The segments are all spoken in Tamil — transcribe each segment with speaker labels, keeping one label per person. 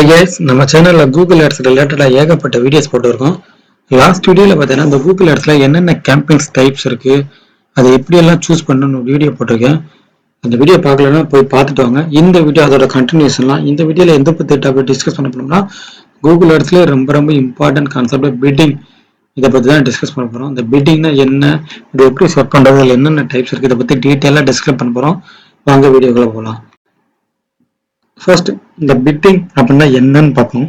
Speaker 1: Hi guys, நம்ம சேனல்ல Google Ads ரிலேட்டடா ஏகப்பட்ட வீடியோஸ் போட்டுருக்கோம். லாஸ்ட் வீடியோல பார்த்தீங்கன்னா இந்த Google Adsல என்னென்ன கேம்பெயின்ஸ் டைப்ஸ் இருக்கு, அதை எப்படி எல்லாம் சூஸ் பண்ணணும்னு வீடியோ போட்டிருக்கேன். அந்த வீடியோ பார்க்கலன்னா போய் பார்த்துட்டு வாங்க. இந்த வீடியோ அதோட கண்டினியூஷன்லாம். இந்த வீடியோல எந்த பத்தி டாபிக் டிஸ்கஸ் பண்ண போறோம்னா Google Adsல ரொம்ப இம்பார்ட்டன்ட் கான்செப்ட் பிட்டிங். இதை பத்தி தான் டிஸ்கஸ் பண்ண போறோம். இந்த பிட்டிங்னா என்ன, இது எப்படி செட் பண்றது, அதில் என்னென்ன டைப்ஸ் இருக்கு, இதை பத்தி டீட்டெயிலாக டிஸ்கஸ் பண்ண போறோம். வாங்க வீடியோக்குள்ள போகலாம். ஃபர்ஸ்ட் இந்த பிட்டிங் அப்படின்னா என்னன்னு பார்ப்போம்.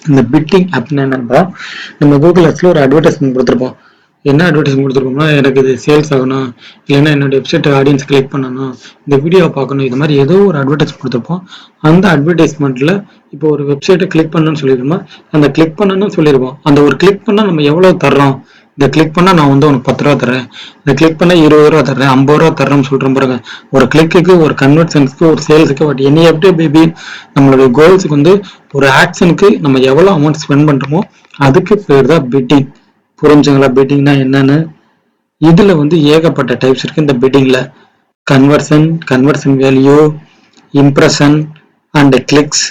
Speaker 1: இந்த பிட்டிங் அப்படின்னா என்னன்னா, நம்ம கூகுள் ஆட்ஸ்ல ஒரு அட்வர்டைஸ்மெண்ட் கொடுத்துருப்போம். என்ன அட்வர்டைஸ்மெண்ட் கொடுத்துருப்போம்னா, எனக்கு இது சேல்ஸ் ஆகணும், இல்லைன்னா என்னோட வெப்சைட் ஆடியன்ஸ் கிளிக் பண்ணணும், இந்த வீடியோவை பார்க்கணும், இது மாதிரி ஏதோ ஒரு அட்வர்டைஸ் கொடுத்துருப்போம். அந்த அட்வர்டைஸ்மெண்ட்ல இப்போ ஒரு வெப்சைட்டை கிளிக் பண்ணணும்னு சொல்லியிருப்போம். அந்த கிளிக் பண்ணணும்னு சொல்லியிருப்போம். அந்த ஒரு கிளிக் பண்ணால் நம்ம எவ்வளவு தர்றோம், இந்த கிளிக் பண்ணா நான் வந்து உனக்கு 10 ரூபா தரேன், இந்த கிளிக் பண்ணா 20 ரூபா தர்றேன், 50 ரூபா தர்றேன்னு சொல்றேன் பாருங்க. ஒரு கிளிக்கு, ஒரு கன்வர்ஷன்ஸ்க்கு, ஒரு சேல்ஸுக்கு, பட் எனி எப்படி பேபி நம்மளுடைய கோல்ஸுக்கு வந்து ஒரு ஆக்ஷனுக்கு நம்ம எவ்வளவு அமௌண்ட் ஸ்பெண்ட் பண்றோமோ அதுக்கு பேர் தான் பிட்டிங். புரிஞ்சுங்களா பிட்டிங்னா என்னன்னு? இதுல வந்து ஏகப்பட்ட டைப்ஸ் இருக்கு. இந்த பிட்டிங்ல conversion value, impression and clicks,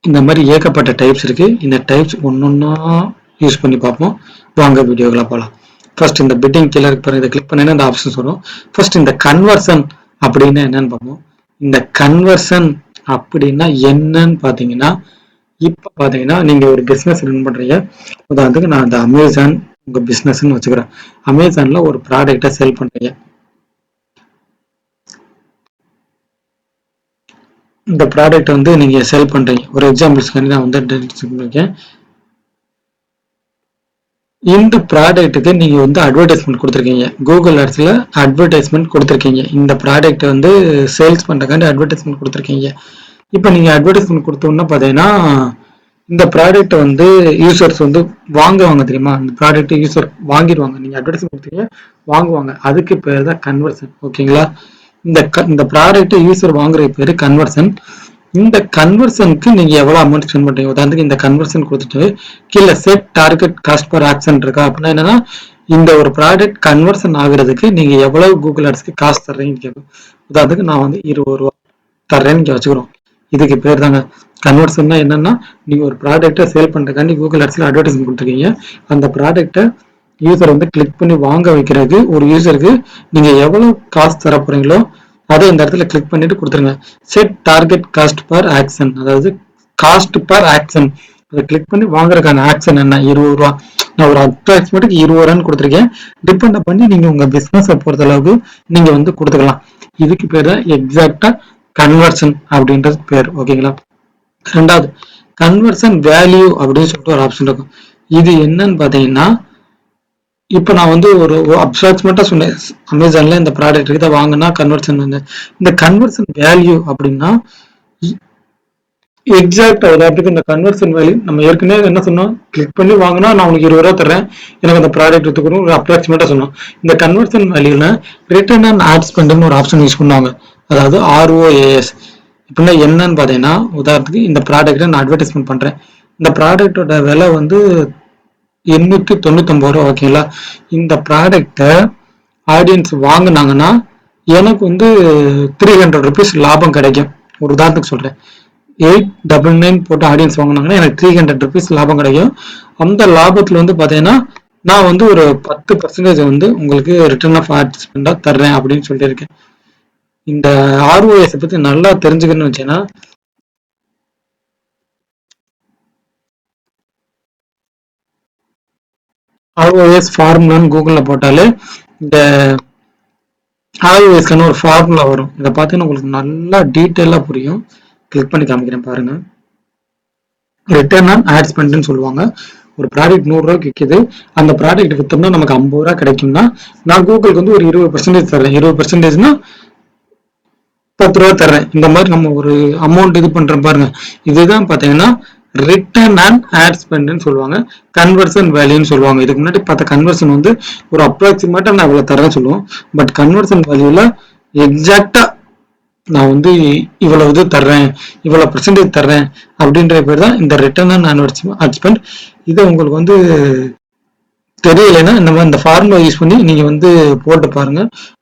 Speaker 1: இந்த மாதிரி ஏகப்பட்ட டைப்ஸ் இருக்கு. இந்த டைப்ஸ் ஒன்னொன்னா யூஸ் பண்ணி பார்ப்போம். வாங்க வீடியோக்குள்ள போகலாம். ஃபர்ஸ்ட் இந்த பிட்டிங் கீழே இருக்க இதை கிளிக் பண்ணீங்கன்னா இந்த ஆப்ஷன்ஸ் வரும். ஃபர்ஸ்ட் இந்த கன்வர்ஷன் அப்படின்னா என்னன்னு பார்ப்போம். இந்த கன்வர்ஷன் அப்படின்னா என்னன்னு பாத்தீங்கன்னா, இப்ப பாத்தீங்கன்னா நீங்க ஒரு பிசினஸ் ரன் பண்றீங்க. உதாரணத்துக்கு நான் இந்த அமேசான் உங்க பிசினஸ்ன்னு வச்சுக்கிறேன். அமேசான்ல ஒரு ப்ராடக்டை செல் பண்றீங்க. இந்த ப்ராடக்ட் வந்து நீங்க செல் பண்றீங்க. ஒரு எக்ஸாம்பிள்ஸ்க்கு நான் வந்து இந்த ப்ராடக்ட்டுக்கு நீங்க வந்து அட்வர்டைஸ்மெண்ட் கொடுத்துருக்கீங்க. கூகுள் ஆட்ஸ்ல அட்வர்டைஸ்மெண்ட் கொடுத்துருக்கீங்க. இந்த ப்ராடக்ட் வந்து சேல்ஸ் பண்றதுக்காண்டி அட்வர்டைஸ்மெண்ட் கொடுத்துருக்கீங்க. இப்போ நீங்க அட்வர்டைஸ்மெண்ட் கொடுத்தோம்னா பாத்தீங்கன்னா, இந்த ப்ராடக்ட் வந்து யூசர்ஸ் வந்து வாங்குவாங்க தெரியுமா? இந்த ப்ராடக்ட் யூசர் வாங்கிடுவாங்க. நீங்க அட்வர்டைஸ்மெண்ட் கொடுத்தீங்க, வாங்குவாங்க. அதுக்கு பேர் தான் கன்வர்ஷன். ஓகேங்களா? இந்த ப்ராடக்ட் யூசர் வாங்குற பேரு கன்வர்ஷன். இந்த கன்வர்ஷனுக்கு நீங்க எவ்வளவு அமௌண்ட் ஸ்பெண்ட் பண்றீங்க? உதாரணத்துக்கு இந்த கன்வர்ஷன் கொடுத்துட்டு கீழே set target cost per action இருக்கா அப்படின்னா என்னன்னா, இந்த ஒரு ப்ராடக்ட் கன்வர்ஷன் ஆகுறதுக்கு நீங்க எவ்வளவு கூகுள் ஆட்ஸ்க்கு காசு தர்றீங்கன்னு கேட்கும். உதாரணத்துக்கு நான் வந்து 20 ரூபா தர்றேன்னு இங்க வச்சுக்கிறோம். இதுக்கு பேர் தாங்க கன்வர்ஷன்னா. என்னன்னா, நீங்க ஒரு ப்ராடக்ட்டை சேல் பண்றதுக்காண்டி கூகுள் ஆட்ஸ்ல அட்வர்டைஸ்மெண்ட் கொடுத்துருக்கீங்க. அந்த ப்ராடக்ட்டை யூசர் வந்து கிளிக் பண்ணி வாங்க வைக்கிறதுக்கு ஒரு யூசருக்கு நீங்க எவ்வளவு காசு தர போறீங்களோ அதை இந்த இடத்துல கிளிக் பண்ணிட்டு கொடுத்துருங்க. Set target cost per action, அதாவது காஸ்ட் பர் ஆக்ஷன். அதை கிளிக் பண்ணி வாங்குறதுக்கான ஆக்ஷன் என்ன? 20 ரூபா. நான் ஒரு அப்ராக்சிமேட்டுக்கு 20 ரூபான்னு கொடுத்துருக்கேன். டிபெண்ட் பண்ணி நீங்க உங்க பிசினஸ் பொறுத்த அளவுக்கு நீங்க வந்து கொடுத்துக்கலாம். இதுக்கு பேர் தான் எக்ஸாக்டா கன்வர்ஷன் அப்படின்றது பேர். ஓகேங்களா? ரெண்டாவது கன்வர்ஷன் வேல்யூ அப்படின்னு சொல்லிட்டு ஒரு ஆப்ஷன் இருக்கும். இது என்னன்னு பாத்தீங்கன்னா, இப்ப நான் வந்து ஒரு அப்ராக்சிமேட்டா சொன்னேன். அமேசான்ல இந்த ப்ராடக்ட் இதை வாங்கினா கன்வர்ஷன் வந்து இந்த கன்வர்ஷன் வேல்யூ அப்படின்னா எக்ஸாக்டா உதாரணத்துக்கு இந்த கன்வர்ஷன் வேல்யூ நம்ம ஏற்கனவே என்ன சொன்னோம், கிளிக் பண்ணி வாங்கினா நான் உனக்கு 20 ரூபா தரேன், எனக்கு அந்த ப்ராடக்ட் எடுத்துக்கணும், ஒரு அப்ராக்சிமேட்டா சொன்னோம். இந்த கன்வர்ஷன் வேல்யூல ரிட்டர்ன் அண்ட் ஆட் ஸ்பெண்ட்னு ஒரு ஆப்ஷன் யூஸ் பண்ணுவாங்க. அதாவது ROAS. இப்படின்னா என்னன்னு பாத்தீங்கன்னா, உதாரணத்துக்கு இந்த ப்ராடக்ட்டை நான் அட்வர்டைஸ்மெண்ட் பண்றேன். இந்த ப்ராடக்டோட விலை வந்து 899 ரூபா. ஓகேங்களா? இந்த ப்ராடக்டை ஆடியன்ஸ் வாங்கினாங்கன்னா எனக்கு வந்து 300 ருபீஸ் லாபம் கிடைக்கும். ஒரு உதாரணத்துக்கு சொல்றேன். 899 போட்டு ஆடியன்ஸ் வாங்கினாங்கன்னா எனக்கு 300 ருபீஸ் லாபம் கிடைக்கும். அந்த லாபத்துல வந்து பாத்தீங்கன்னா நான் வந்து ஒரு 10% வந்து உங்களுக்கு ரிட்டர்ன் ஆஃப் ஆட் ஸ்பெண்டா தர்றேன் அப்படின்னு சொல்லிட்டு இருக்கேன். இந்த ROAS பத்தி நல்லா தெரிஞ்சுக்கணும்னு வச்சேன்னா, ROAS ஃபார்முலான்னு கூகுள்ல போட்டாலே இந்த ROASக்கான ஒரு ஃபார்முலா வரும். இதை பார்த்தீங்கன்னா உங்களுக்கு நல்லா டீட்டெயிலா புரியும். கிளிக் பண்ணி காமிக்கிறேன் பாருங்க. ரிட்டர்ன் ஆன் ஆட் ஸ்பெண்ட்னு சொல்லுவாங்க. ஒரு ப்ராடக்ட் 100 ரூபாய்க்கு விற்கிது. அந்த ப்ராடக்ட் வித்தோம்னா நமக்கு 50 ரூபா கிடைக்கும்னா நான் கூகுளுக்கு வந்து ஒரு 20% தர்றேன். 20%னா 10 ரூபா தர்றேன். இந்த மாதிரி நம்ம ஒரு அமௌண்ட் இது பண்றோம் பாருங்க. இதுதான் பாத்தீங்கன்னா ரிட்டர்ன் அண்ட் ஆட் ஸ்பெண்ட்னு சொல்லுவாங்க. கன்வர்ஷன் வேல்யூன்னு சொல்லுவாங்க. இதுக்கு முன்னாடி பார்த்த கன்வர்ஷன் வந்து ஒரு அப்ராக்சிமேட்டா நான் இவ்வளவு தரேன்னு சொல்லுவோம். பட் கன்வர்ஷன் வேல்யூல எக்ஸாக்டா நான் வந்து இவ்வளவு இது தர்றேன், இவ்வளவு பெர்சன்டேஜ் தர்றேன் அப்படின்ற பேர் தான் இந்த ரிட்டர்ன் அண்ட் ஆட் ஸ்பெண்ட். இதை உங்களுக்கு வந்து தெரியலைன்னா இந்த மாதிரி இந்த ஃபார்முலா யூஸ் பண்ணி நீங்க வந்து போட்டு பாருங்க.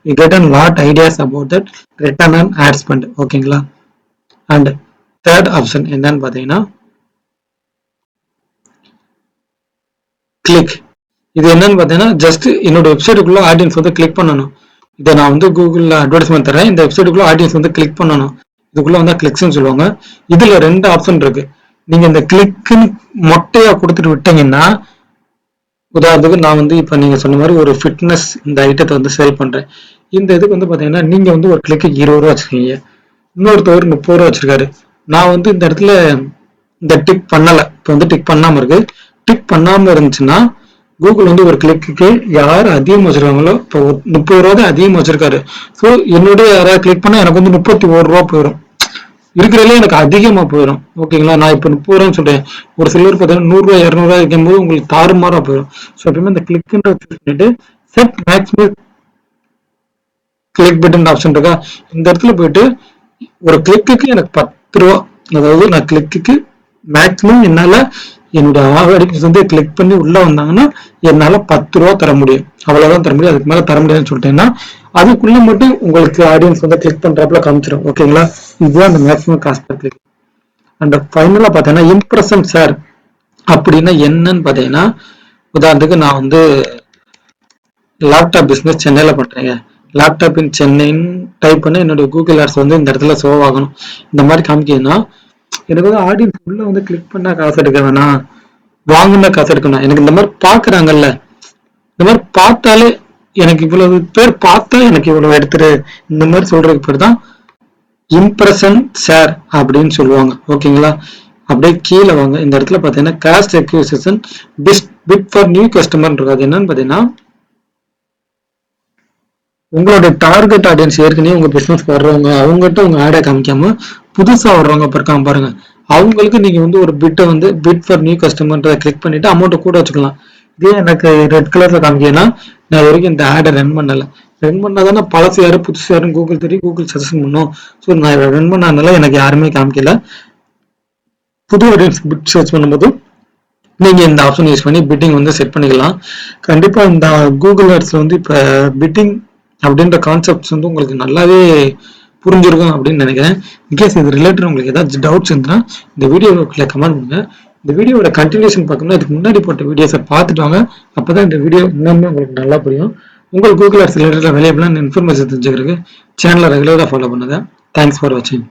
Speaker 1: You get a lot ideas about that return and ad spend. ஓகேங்களா? அண்ட் தேர்ட் ஆப்ஷன் என்னன்னு பாத்தீங்கன்னா கிளிக். இது என்னன்னு பாத்தீங்கன்னா ஜஸ்ட் என்னோட வெப்சைட்டுக்குள்ள ஆடியன்ஸ் வந்து கிளிக் பண்ணணும். இதை நான் வந்து கூகுள்ல அட்வர்டைஸ்மெண்ட் தரேன். இந்த வெப்சைட்டுக்குள்ள ஆடியன்ஸ் வந்து கிளிக் பண்ணணும். இதுக்குள்ள வந்து கிளிக்ஸ்ன்னு சொல்லுவாங்க. இதுல 2 ஆப்ஷன் இருக்கு. நீங்க இந்த கிளிக்குன்னு மொட்டையா கொடுத்துட்டு விட்டீங்கன்னா, உதாரணத்துக்கு நான் வந்து இப்ப நீங்க சொன்ன மாதிரி ஒரு ஃபிட்னஸ் இந்த ஐட்டத்தை வந்து சேல் பண்றேன். இந்த இதுக்கு வந்து பாத்தீங்கன்னா நீங்க வந்து ஒரு கிளிக்கு 20 ரூபா வச்சிருக்கீங்க, இன்னொருத்தவர் 30 ரூபா வச்சிருக்காரு. நான் வந்து இந்த இடத்துல இந்த டிக் பண்ணல, இப்ப வந்து டிக் பண்ணாம இருக்கு. டிக் பண்ணாம இருந்துச்சுன்னா கூகுள் வந்து ஒரு கிளிக்கு யார் அதிகமாக வச்சிருக்காங்களோ, இப்போ 30 ரூபா தான் அதிகமாக வச்சிருக்காரு. ஸோ என்னுடைய யாராவது கிளிக் பண்ணா எனக்கு வந்து 31 ரூபா போயிடும். இருக்கிறதுல எனக்கு அதிகமா போயிடும். ஓகேங்களா, நான் இப்ப 30 ரூபான்னு சொல்றேன். ஒரு சிலர் பார்த்தீங்கன்னா 100 ரூபாய் 200 ரூபாய் வைக்கும் போது உங்களுக்கு தாறுமாறா போயிடும். ஸோ எப்பயுமே இந்த கிளிக்ன்ற பண்ணிட்டு set maximum click button option இருக்கா, இந்த இடத்துல போயிட்டு ஒரு கிளிக்கு எனக்கு 10 ரூபா, அதாவது நான் கிளிக்கு மேக்ஸிமம் என்னால என்னுடைய ஆடியன்ஸ் வந்து கிளிக் பண்ணி உள்ள வந்தாங்கன்னா என்னால 10 ரூபா தர முடியும், அவ்வளவுதான் தர முடியும். அதுக்கு மேல தர முடியாதுன்னு சொல்லிட்டேன்னா அதுக்குள்ள மட்டும் உங்களுக்கு ஆடியன்ஸ் வந்து கிளிக் பண்றப்பல காமிச்சிடும். ஓகேங்களா, இதுதான் அந்த maximum cost per click. And ஃபைனலா பாத்தீங்கன்னா இம்ப்ரெஷன் ஷேர் அப்படின்னா என்னன்னு பாத்தீங்கன்னா, உதாரணத்துக்கு நான் வந்து லேப்டாப் பிசினஸ் சென்னையில பண்றேங்க. லேப்டாப் இன் சென்னைன்னு டைப் பண்ண என்னுடைய கூகுள் ஆட்ஸ் வந்து இந்த இடத்துல ஷோ ஆகணும். இந்த மாதிரி காமிக்குதுன்னா எனக்கு வந்து ஆடியன்ஸ் உள்ள வந்து கிளிக் பண்ணா காசு எடுக்க வேணாம், வாங்கினா காசு எடுக்கணும். எனக்கு இந்த மாதிரி பாக்குறாங்கல்ல, இந்த மாதிரி பார்த்தாலே எனக்கு இவ்வளவு பேர் பார்த்தா எனக்கு இவ்வளவு எடுத்துரு, இந்த மாதிரி சொல்றதுக்கு பேர் தான் இம்ப்ரெஷன் ஷேர் அப்படின்னு சொல்லுவாங்க. ஓகேங்களா, அப்படியே கீழே வாங்க. இந்த இடத்துல பாத்தீங்கன்னா cost acquisition bit for new customer இருக்கு. அது என்னன்னு பாத்தீங்கன்னா உங்களோட டார்கெட் ஆடியன்ஸ் ஏற்கனவே உங்க பிசினஸ்க்கு வர்றவங்க, அவங்ககிட்ட உங்க ஆடை காமிக்காம புதுசா வர்றவங்க இருக்காங்க பாருங்க, அவங்களுக்கு நீங்க வந்து ஒரு பிட்டை வந்து bit for new customer click பண்ணிட்டு அமௌண்ட்டை கூட வச்சுக்கலாம். இதே எனக்கு ரெட் கலர்ல காமிக்கன்னா நான் வரைக்கும் இந்த ஆடை ரன் பண்ணல. ரன் பண்ணாதானே பழசு யாரு புதுசு யாரும் கூகுள் தெரியும், கூகுள் சஜஷன் பண்ணும். ஸோ நான் ரன் பண்ணாதனால எனக்கு யாருமே காமிக்கல. புது ஆடியன்ஸ் பிட் சர்ச் பண்ணும்போது நீங்க இந்த ஆப்ஷன் யூஸ் பண்ணி பிட்டிங் வந்து செட் பண்ணிக்கலாம். கண்டிப்பா இந்த கூகுள் ஆட்ஸ்ல வந்து இப்ப பிட்டிங் அப்படின்ற கான்செப்ட்ஸ் வந்து உங்களுக்கு நல்லாவே புரிஞ்சிருக்கும் அப்படின்னு நினைக்கிறேன். இன்கேஸ் இது ரிலேட்டட் உங்களுக்கு ஏதாச்சும் டவுட்ஸ் இருந்தா இந்த வீடியோக்குள்ள கமெண்ட் பண்ணுங்க. இந்த வீடியோட கண்டினியூஷன் பார்க்கணும்னா இதுக்கு முன்னாடி போட்ட வீடியோஸை பார்த்துட்டு வாங்க. அப்பதான் இந்த வீடியோ இன்னுமே உங்களுக்கு நல்லா புரியும். உங்கள் கூகுள் ஆட்ஸ் ரிலேட்டட் அவைலபிளான இன்ஃபர்மேஷன் தெரிஞ்சுக்கிறதுக்கு சேனலை ரெகுலராக ஃபாலோ பண்ணுங்க. தேங்க்ஸ் ஃபார் வாட்சிங்.